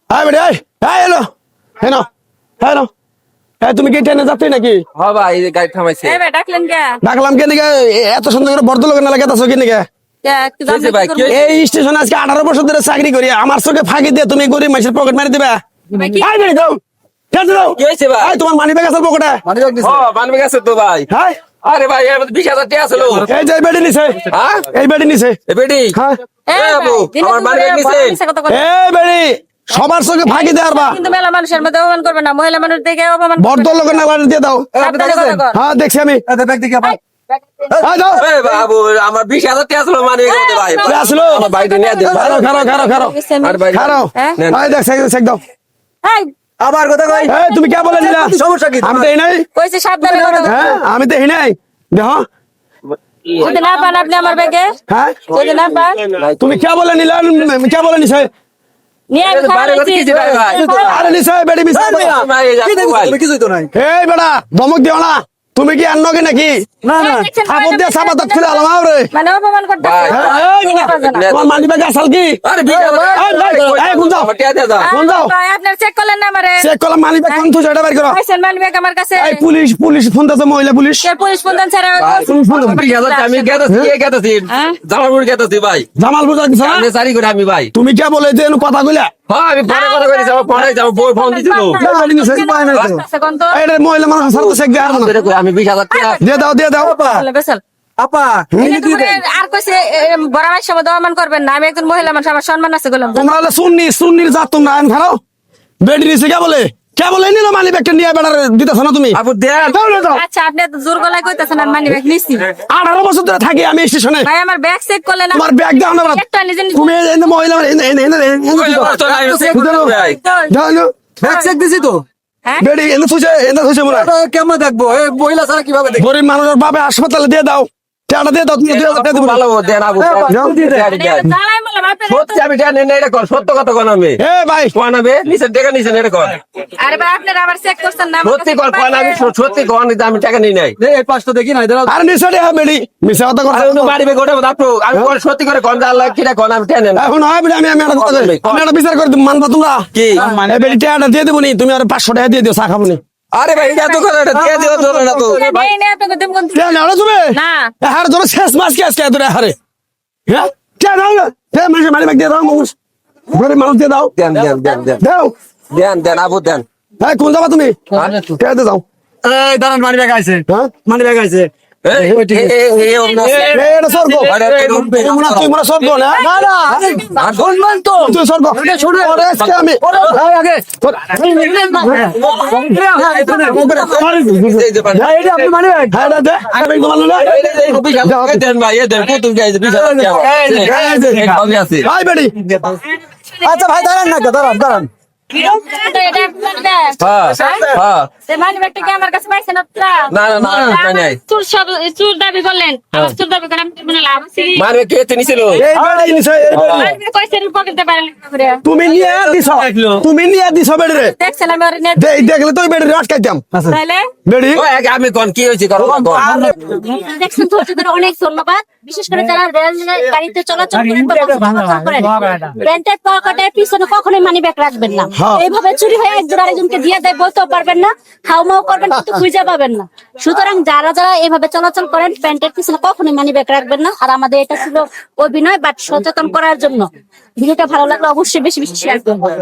আয় বেড়ে আয় আয় এলো হেনো হেনো হ্যাঁ তুমি কি ট্রেনে যাচ্ছ নাকি? হ্যাঁ ভাই এই যে গাড়ি থামাইছে। ডাকলেন কে? ডাকলাম কে নাকি এত সুন্দর করে বর্দ লোকের নাকি এত কি নাকি ভাই এই স্টেশনে আজকে 18 বছর ধরে চাকরি করি আমার চোখে ফাঁকি দিয়ে তুমি গরিব মানুষের পকেট মারি দিবা। আয় বেড়ে যাও কি হয়েছে ভাই? তোমার মানি ব্যাগ আছে পকেটে? মানবে গেছে তো ভাই। হ্যাঁ আরে ভাই এর মধ্যে 20,000 টাকা ছিল। এই যে বেডি নিছে হ্যাঁ এই বেডি নিছে এ বেটি হ্যাঁ বাবু আমার মানবে নিছে। এই বেডি সবার চোখে ফাঁকি দেওয়ার বা কিন্তু মেলা মানুষের মধ্যে অপমান করবে না, মহিলা মানুষ দেখে অপমান বর্দ লোকের নাগালে দিয়ে দাও। হ্যাঁ দেখছি আমি যাও এ বাবু আমার 20,000 টাকা ছিল মানবে গেছে ভাই। আসলো আমার বাইরে নিয়ে দেন। খারো খারো খারো খারো আর ভাই খারো আয় দেখ চেক দাও। আবার কথা কই এই তুমি কে বলে দিলা? সমস্যা কি? আমি তো এই নাই। কইছে সাবধানে কথা বলো। হ্যাঁ আমি তো এই নাই দেখো যদি না পান আপনি আমার ব্যাগে, হ্যাঁ যদি না পান তুমি কে বলে নিলা? কে বলে নিছে? নিয়ে আমি বাইরে কথা কি ভাই ভাই? আরে নিছে বেডি মিছে ভাই এই কি দেখো ভাই। তুমি কিছুই তো নাই। এই বেটা ধমক দিও না। তুমি কি আর নগে নাকি না না আপদ দিয়ে সাবাত খুলে আলাম আরে মানে অপমান করতেছে। তোমার মানি ব্যাগ আসল কি? আরে 20,000 এই গুন যাও আমার টাকা দিয়ে দাও। কোন যাও? আপনার চেক করলেন না আমারে? চেক করলাম মানি ব্যাগ কোন তুই এটা বের করো। পাইছেন মানি ব্যাগ আমার কাছে? এই পুলিশ পুলিশ ফোন দাও মহিলা পুলিশ কে পুলিশ ফোন দেন স্যার? পুলিশ ফোন দাও। 20,000 আমি গেতাছি হ্যাঁ? জামালপুর গেতাছি ভাই। জামাল বুঝা দিছ না? আমি চারি করে আমি ভাই। তুমি কে বলে যে কথা কইলা? হ্যাঁ আমি ফোনে কথা কইছি আমার ফোনে যাব বই ফোন দিছিল। কোন তো এটা মহিলা মানুষ সাথে চেক দেওয়ার না। আমি 20,000 টাকা দিয়ে দাও দিয়ে দাও। বলে বেসাল আপা আর কইছে বড় ভাই সব দমান করবেন না, আমি একজন মহিলা মানুষ, আমার সম্মান আছে বললাম। তোমরা হলে সুন্নির জাত তোমরা আইন খারাও বেডি নিছে কে বলে নিল মানি ব্যাগটা নিয়ে বেড়ার দিতেছ না তুমি? আবু দেন দাও না দাও। আচ্ছা আপনি এত জোর গলায় কইতাছেন আর মানি ব্যাগ নিছি? 18 বছর ধরে থাকি আমি স্টেশনে। ভাই আমার ব্যাগ চেক করলেন না? তোমার ব্যাগ দাও না বাবা। একটা নিজে নিজে তুমি এই মহিলা দাও না ব্যাগ চেক দিছি তো। হ্যাঁ? বেডি এনে থুইছে মনে হয়। কেমন দেখবো এই মহিলা ছাড়া কিভাবে দেখবো? গরিব মানুষের বাবা হাসপাতালে দিয়ে দাও টাকা দিয়ে দাও তুমি 2000 টাকা দিবো না। ভালো দেন আবু জ্বালাই বললাম আপনার সত্যি আমি টাকা নেই এটা কর সত্য কথা কোন আমি এ ভাই কোন আমি নিচের টাকা নিচেন এটা কর আরে ভাই আপনারা আবার চেক করছেন না? আমার সত্যি কাছে কর কোন আমি সত্যি কোন আমি টাকা নেই নাই এই পাঁচটা দেখি না দাঁড়াও। আর নিছে রে বেডি মিছা কথা আর কথা। বাড়ি বে গোটা আপু আমি কোন সত্যি করে কোন আল্লাহ কিটা কোন আমি টাকা নেই না এখন হয় বেডি আমি একটা কথা কই আমি একটা বিচার করে মানবা তোমরা কি মানে বেডি টাকাটা দিয়ে দেবো নি তুমি আর 500 টাকা দিয়ে দিও চা খাবো নি। আরে ভাই এটা তো কথা এটা দিয়ে দিও ধরে না তো নেই নেই আপনাকে দেব কোন? কে নাও না তুমি? না হার ধরে শেষ মাস কি আজকে ধরে হারে হ্যাঁ কে নাও না কে মানি ব্যাগ দিয়ে দাও মানুষ গরিব মানুষ দিয়ে দাও দেন দেন দেন দেন দাও। দেন দেন আবু দেন হ্যাঁ কোন যাবা তুমি? কে দিয়ে দাও এই দাঁড়ান মানি ব্যাগ আইছে। হ্যাঁ মানি ব্যাগ আইছে। এটা সর্ব তুই মনে সর্ব না না না শুনবেন তো তুই সর্ব ওরে আজকে আমি এই আগে এইটা আপনি মানি ব্যাগ হ্যাঁ দে আমি তোমার না দেন ভাই দেন কত গাইছে আছে ভাই বেডি আচ্ছা ভাই দাঁড়ান না দাঁড়ান দাঁড়ান এটা মানি ব্যাগ। হ্যাঁ হ্যাঁ সে মানি ব্যাগটা কি আমার কাছে পাইছেন আপনারা? না না না না নাই চুর দাবি করলেন, আমার চুর দাবি করে আমি কোনো লাভ আছে? মারবে কে নিছিল এই বেডি নিছে এই বেডি মানি ব্যাগ কইছেন পকেটে পারেন করে তুমি নিয়ে দিছ বেডি রে দেখছেন আমি ওর নেট দেখলে তো বেডি আটকাইতাম তাইলে বেডি ও আমি কোন কি হইছে করো দেখছেন তো ওদের অনেক ধন্যবাদ, বিশেষ করে যারা রেল গাড়িতে চলাচল করেন বা বাসে চলাচল করেন, প্যান্টের পকেটের পিছনে কখনোই মানি ব্যাগ রাখবেন না। এইভাবে চুরি হয়ে একজন আরেকজনকে দিয়ে দেয় বলতেও পারবেন না, হাউমাউ করবেন কিন্তু খুঁজে পাবেন না। সুতরাং যারা যারা এভাবে চলাচল করেন প্যান্টের পিছনে কখনোই মানি ব্যাগ রাখবেন না। আর আমাদের এটা ছিল অভিনয় বাট সচেতন করার জন্য। ভিডিওটা ভালো লাগলে অবশ্যই বেশি বেশি শেয়ার করবেন।